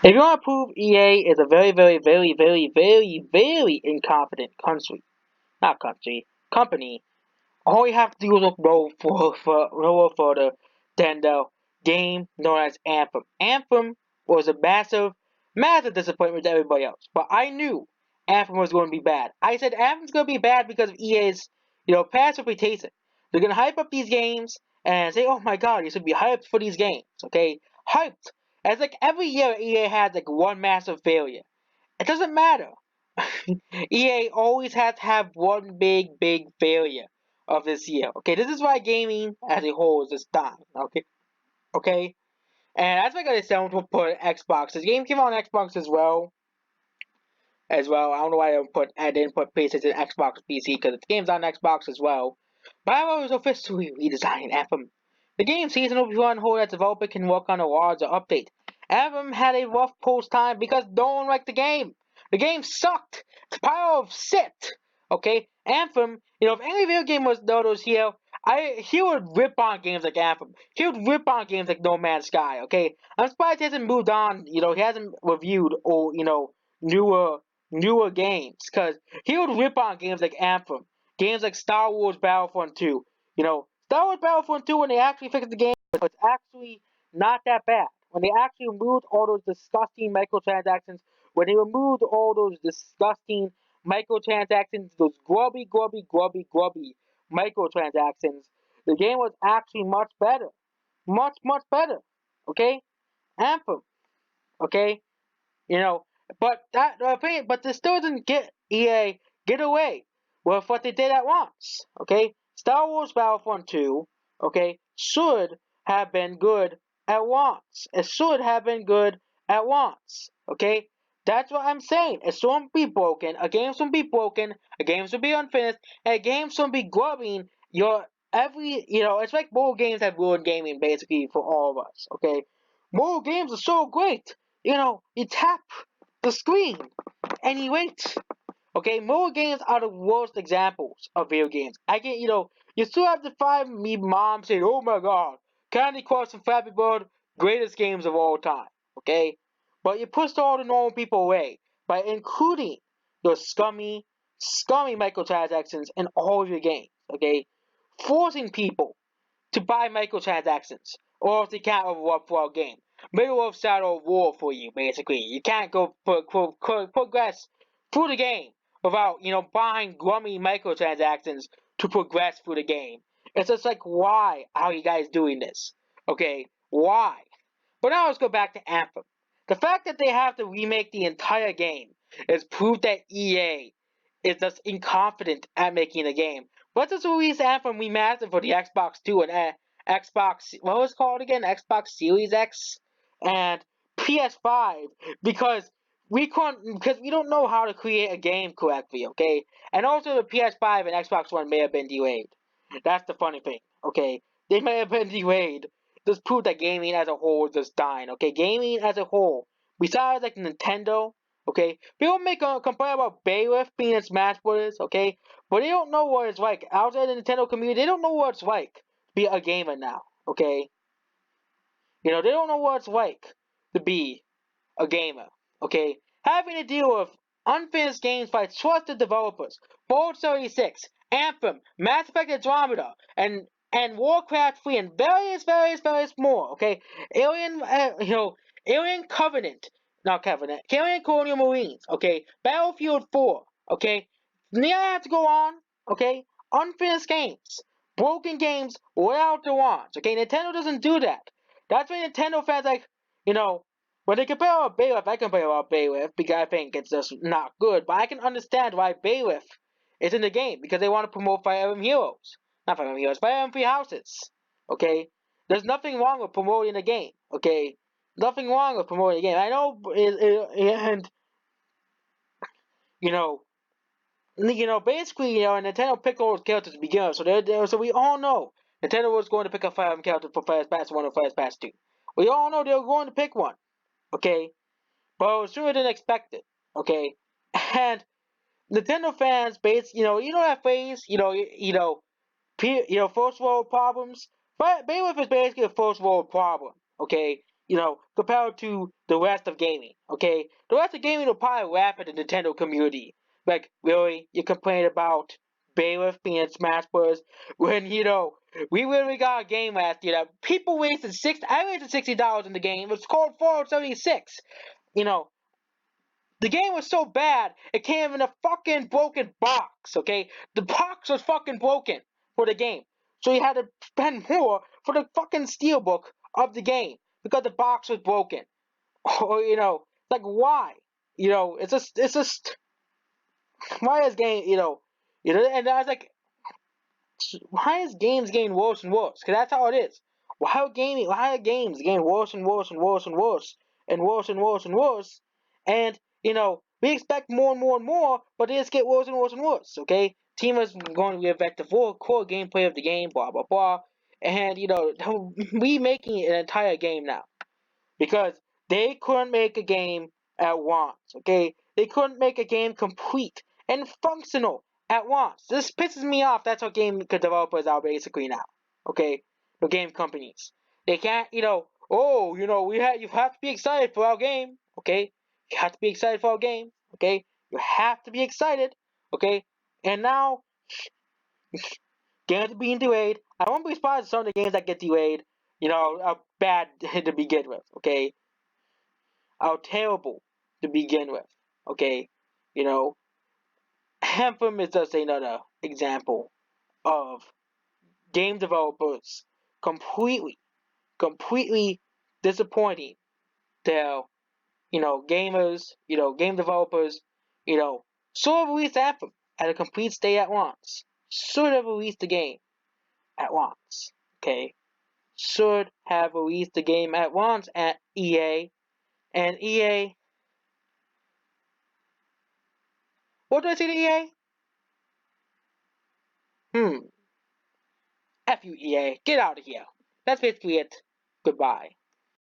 If you want to prove EA is a very, very, very, very, very, very incompetent company, all you have to do is roll for the game known as Anthem. Anthem was a massive, massive disappointment to everybody else. But I knew Anthem was going to be bad. I said Anthem's going to be bad because of EA's, past reputation. They're going to hype up these games and say, "Oh my God, you should be hyped for these games." Okay, hyped. It's like every year EA has like one massive failure. It doesn't matter. EA always has to have one big, big failure of this year. Okay, this is why gaming as a whole is just dying. Okay, and that's why I got someone to put Xbox. This game came out on Xbox as well. I don't know why I didn't put PlayStation, Xbox, PC because the game's on Xbox as well. BioWare is officially redesigning Anthem. The game season will be on hold as developer can work on a larger update. Anthem had a rough post time because no one liked the game. The game sucked. It's a pile of shit. Okay, Anthem. If any video game was noticed here, he would rip on games like Anthem. He would rip on games like No Man's Sky. Okay, I'm surprised he hasn't moved on. He hasn't reviewed or newer games because he would rip on games like Anthem, games like Star Wars Battlefront 2. Star Wars Battlefront 2 when they actually fixed the game, it's actually not that bad. When they actually removed all those disgusting microtransactions, when they removed all those disgusting microtransactions, those grubby, grubby, grubby, grubby microtransactions, the game was actually much better. Much, much better. Okay? Anthem. Okay? You know, but this still doesn't get EA get away with what they did at once. Okay, Star Wars Battlefront 2, okay, should have been good at once. It should have been good at once. Okay, that's what I'm saying. It shouldn't be broken. A game shouldn't be broken. A game should be unfinished. And a game shouldn't be grubbing your every. It's like mobile games have ruined gaming basically for all of us. Okay, mobile games are so great. You tap the screen and you wait. Okay, mobile games are the worst examples of video games. I get, you still have to find me mom saying, "Oh my God, Candy Crush and Flappy Bird, greatest games of all time." Okay, but you pushed all the normal people away by including those scummy, scummy microtransactions in all of your games. Okay, forcing people to buy microtransactions, or else they can't overwork for a game. Middle of Shadow of War for you, basically. You can't go progress through the game without, buying grummy microtransactions to progress through the game. It's just like, why are you guys doing this? Okay, why? But now let's go back to Anthem. The fact that they have to remake the entire game is proof that EA is just incompetent at making a game. Let's just release Anthem remastered for the Xbox 2 and Xbox, what was it called again? Xbox Series X and PS5 because because we don't know how to create a game correctly, okay? And also the PS5 and Xbox One may have been delayed. That's the funny thing, okay? They may have been delayed. This proved that gaming as a whole is just dying, okay? Gaming as a whole, besides like Nintendo, okay? People make a complaint about BioWare being in Smash Brothers, okay? But they don't know what it's like. Outside the Nintendo community, they don't know what it's like to be a gamer now, okay? They don't know what it's like to be a gamer, okay? Having to deal with unfinished games by trusted developers, Fallout 76, Anthem, Mass Effect Andromeda, and Warcraft 3, and various more, okay? Alien, Alien Covenant, not Covenant, Alien Colonial Marines, okay? Battlefield 4, okay? Then I have to go on, okay? Unfinished games, broken games without the launch, okay? Nintendo doesn't do that. That's why Nintendo fans like, you know, when they compare about Bailiff, I compare about Bailiff because I think it's just not good. But I can understand why Bailiff is in the game because they want to promote Fire Emblem Heroes. Not Fire Emblem Heroes, Fire Emblem Three Houses. Okay? There's nothing wrong with promoting the game. Okay? Nothing wrong with promoting the game. I know, and, you know, basically, Nintendo picked all those characters to begin with. So we all know Nintendo was going to pick a Fire Emblem character for Fast Pass 1 or Fast Pass 2. We all know they were going to pick one. Okay? But I was sooner than expected. Okay, and Nintendo fans, that phrase, first world problems. But Bailiff is basically a first world problem. Okay, compared to the rest of gaming. Okay, the rest of gaming will probably laugh at the Nintendo community. Like, really, you complain about Bailiff being in Smash Bros. When we literally got a game last year that people wasted I wasted $60 in the game. It was called Fallout 76. You know, the game was so bad, it came in a fucking broken box, okay? The box was fucking broken for the game. So you had to spend more for the fucking steelbook of the game because the box was broken. Or, like, why? It's just, why is game, and I was like, why is games getting worse and worse? Because that's how it is. Why are games getting worse and worse and worse and worse and worse and worse and worse? And we expect more and more and more, but they just get worse and worse and worse. Okay, team is going to affect the full core gameplay of the game, blah blah blah, and remaking an entire game now because they couldn't make a game at once. Okay, they couldn't make a game complete and functional at once. This pisses me off. That's what game developers are basically now. Okay, the game companies. They can't, you have to be excited for our game. Okay, you have to be excited for our game. Okay, you have to be excited. Okay, and now games are being delayed. I won't be surprised if some of the games that get delayed, are bad to begin with. Okay, are terrible to begin with. Okay, you know, Anthem is just another example of game developers completely disappointing their, gamers, game developers, you know, should have released Anthem at a complete state at once. Should have released the game at once. Okay, should have released the game at once at EA, and EA. What do I say to EA? F you, EA. Get out of here. That's basically it. Goodbye.